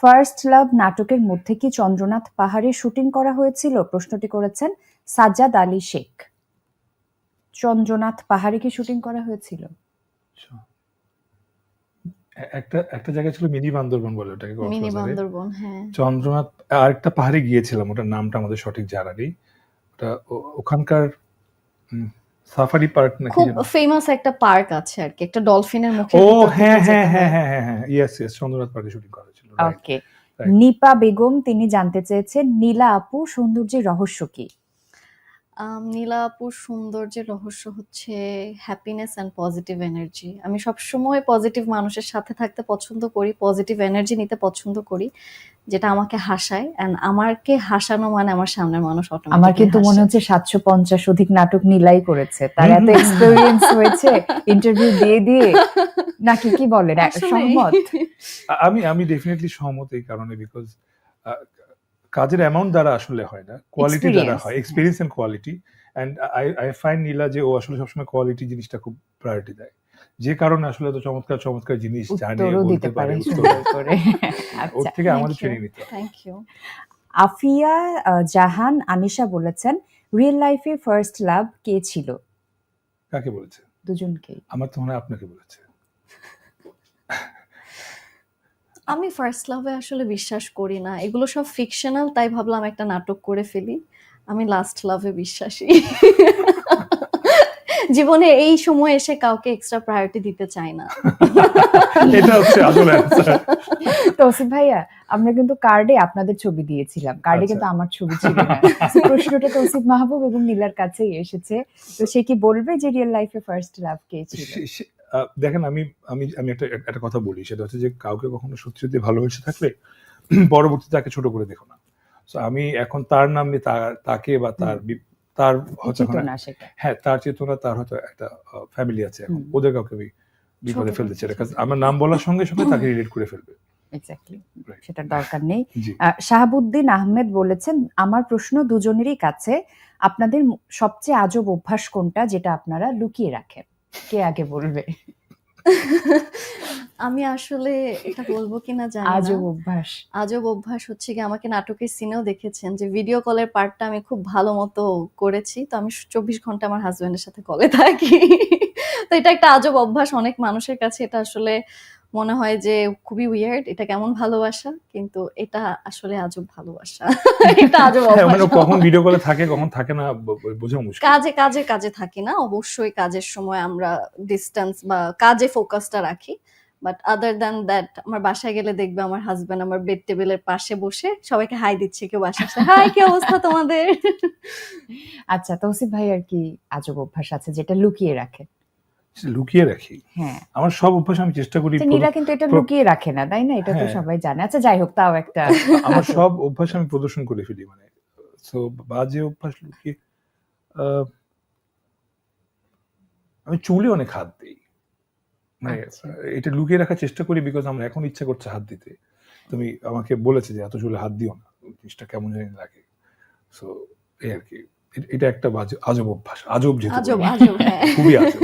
First love নাটকের মধ্যে কি চন্দ্রনাথ পাহাড়ে শুটিং করা হয়েছিল? প্রশ্নটি করেছেন সাজ্জাদ আলী শেখ। চন্দ্রনাথ পাহাড়ে কি শুটিং করা হয়েছিল? একটা একটা জায়গায় ছিল মিনি বান্দরবন বলে ওটাকে, মিনি কক্সবাজারে। বান্দরবন, হ্যাঁ। চন্দ্রনাথ আরেকটা পাহাড়ে গিয়েছিলাম, ওটার নামটা আমাদের সঠিক জানা নেই। ওটা ওখানকার সাফারি পার্ক নাকি খুব যেন। ফেমাস একটা পার্ক আছে আর কি, একটা ডলফিনের মুখে ও ভিতর হ্যাঁ থেকে হ্যাঁ যেতে হ্যাঁ হয়। হ্যাঁ হ্যাঁ হ্যাঁ, ইয়েস ইয়েস, চন্দ্রনাথ পার্কে শুটিং করা হয়েছিল। ওকে। নিপা বেগম তিনি জানতে চেয়েছেন নীলা আপু সৌন্দর্যের রহস্য কি? নীলা আপুর সৌন্দর্যের রহস্য হচ্ছে হ্যাপিনেস অ্যান্ড পজিটিভ এনার্জি। আমি সবসময় পজিটিভ মানুষের সাথে থাকতে পছন্দ করি, পজিটিভ এনার্জি নিতে পছন্দ করি, যেটা আমাকে হাসায়। অ্যান্ড আমাকে হাসানো মানে আমার সামনের মানুষ আমার অটোমেটিক্যালি কিন্তু মনে হাসে। হচ্ছে 750 অধিক নাটক নীলাই করেছে, তার এত এক্সপেরিয়েন্স হয়েছে ইন্টারভিউ দিয়ে দিয়ে, নাকি কি বলেন? আসলে সহমত? আমি ডেফিনেটলি সহমত এই কারণে, বিকজ কাজের অ্যামাউন্ট দ্বারা আসলে হয় না, কোয়ালিটি দ্বারা হয়, experience and quality. And I find Nila যে ও আসলে সবসময় কোয়ালিটি জিনিসটা খুব প্রায়োরিটি দেয়, যে কারণে আসলে তো চমৎকার চমৎকার জিনিস জানে, উত্তরও বলতে দিতে পারে, পারে উত্তর সুন্দর দেয়। করে। ওর আচ্ছা, থেকে আমাদের ট্রেনিং নিতে হবে। Thank you. আফিয়া জাহান আনিশা বলেছেন রিয়েল লাইফে ফার্স্ট লাভ কে ছিল? কাকে বলেছে? দুজনকেই। আমার তো মনে হয় আপনাকে বলেছে। আমি ফার্স্ট লাভে আসলে বিশ্বাস করি না, এগুলো সব ফিকশনাল, তাই ভাবলাম একটা নাটক করে ফেলি। আমি লাস্ট লাভে বিশ্বাসী। জীবনে এই সময় এসে কাউকে এক্সট্রা প্রায়োরিটি দিতে চাই না। এটা হচ্ছে আসলে অ্যানসার। তৌসিফ ভাইয়া, আমরা কিন্তু কার্ডে আপনাদের ছবি দিয়েছিলাম, কার্ডে আচ্ছা। কিন্তু আমার ছবি ছিল না। প্রশ্নটা তৌসিফ মাহবুব এবং নীলার কাছেই এসেছে, তো সে কি বলবে যে রিয়েল লাইফে ফার্স্ট লাভ কে ছিল? দেখেন, আমি আমি আমি একটা কথা বলি, সেটা হচ্ছে যে কাউকে কখনো সত্যি সত্যি ভালোবেসে থাকলে পরবর্তীতে তাকে ছোট করে দেখো না। সো আমি এখন তার নাম নিয়ে তাকে বা তার হয়তো চেতনা সেটা। হ্যাঁ, তার চেতনা, তার হয়তো একটা ফ্যামিলি আছে, এখন ওদের কাউকে আমি বিপদে ছোট ফেলতে চাই না, করতে কারণ আমার নাম বলার সঙ্গে সঙ্গে তাকে রিলেট করে ফেলবে। Exactly, Right. সেটার দরকার নেই। জি। শাহাবুদ্দিন আহমেদ বলেছেন আমার প্রশ্ন দুজনেরই কাছে, আপনাদের সবচেয়ে আজব অভ্যাস কোনটা যেটা আপনারা লুকিয়ে রাখেন? কে আগে বলবে? আমি আসলে এটা বলবো কিনা জানি না। আজব অভ্যাস। আজব অভ্যাস হচ্ছে কি, আমাকে নাটকের সিনেও দেখেছেন যে ভিডিও কলের পার্টটা আমি খুব ভালো মতো করেছি, তো আমি 24 ঘন্টা আমার হাজবেন্ডের সাথে কলে থাকি। তো এটা একটা আজব অভ্যাস, অনেক মানুষের কাছে এটা আসলে মনে হয় যে খুবই উইয়ার্ড, এটা কেমন ভালোবাসা, কিন্তু এটা আসলে আজব ভালোবাসা। এটা আজব হ্যাঁ, মানে অভ্যাস। কখন ভিডিও কলে থাকে কখন থাকে না বোঝা মুশকিল। কাজে থাকি না, অবশ্যই কাজের সময় আমরা ডিস্টেন্স বা কাজে ফোকাসটা রাখি, বাট আদার দ্যান দ্যাট আমার বাসায় গেলে দেখবে আমার হাজবেন্ড আমার বেড টেবিলের পাশে বসে সবাইকে হাই দিচ্ছে, কেউ বাসায় আসলে হাই কি অবস্থা তোমাদের। আচ্ছা, তৌসিফ ভাই আর কি আজব অভ্যাস আছে যেটা লুকিয়ে রাখে? লুকিয়ে রাখি? হ্যাঁ, আমার সব অভ্যাস আমি চেষ্টা করি। নীলা কিন্তু এটা লুকিয়ে রাখে না, তাই না? এটা তো হ্যাঁ। সবাই জানে। আচ্ছা যাই হোক, তাও একটা আমার সব অভ্যাস আমি প্রদর্শন করে ফেলি, মানে সো বাজে অভ্যাস লুকিয়ে আমি চুলে অনেক হাত দিই, মানে আচ্ছা। এটা লুকিয়ে রাখার চেষ্টা করি, বিকজ আমার এখন ইচ্ছা করছে হাত দিতে। তুমি আমাকে বলেছে যে এত চুলে হাত দিও না, জিনিসটা কেমন জানি লাগে। সো এই আর কি, এটা একটা আজব অভ্যাস, আজব যেহেতু আজব বলি। আজব, হ্যাঁ। খুবই আজব।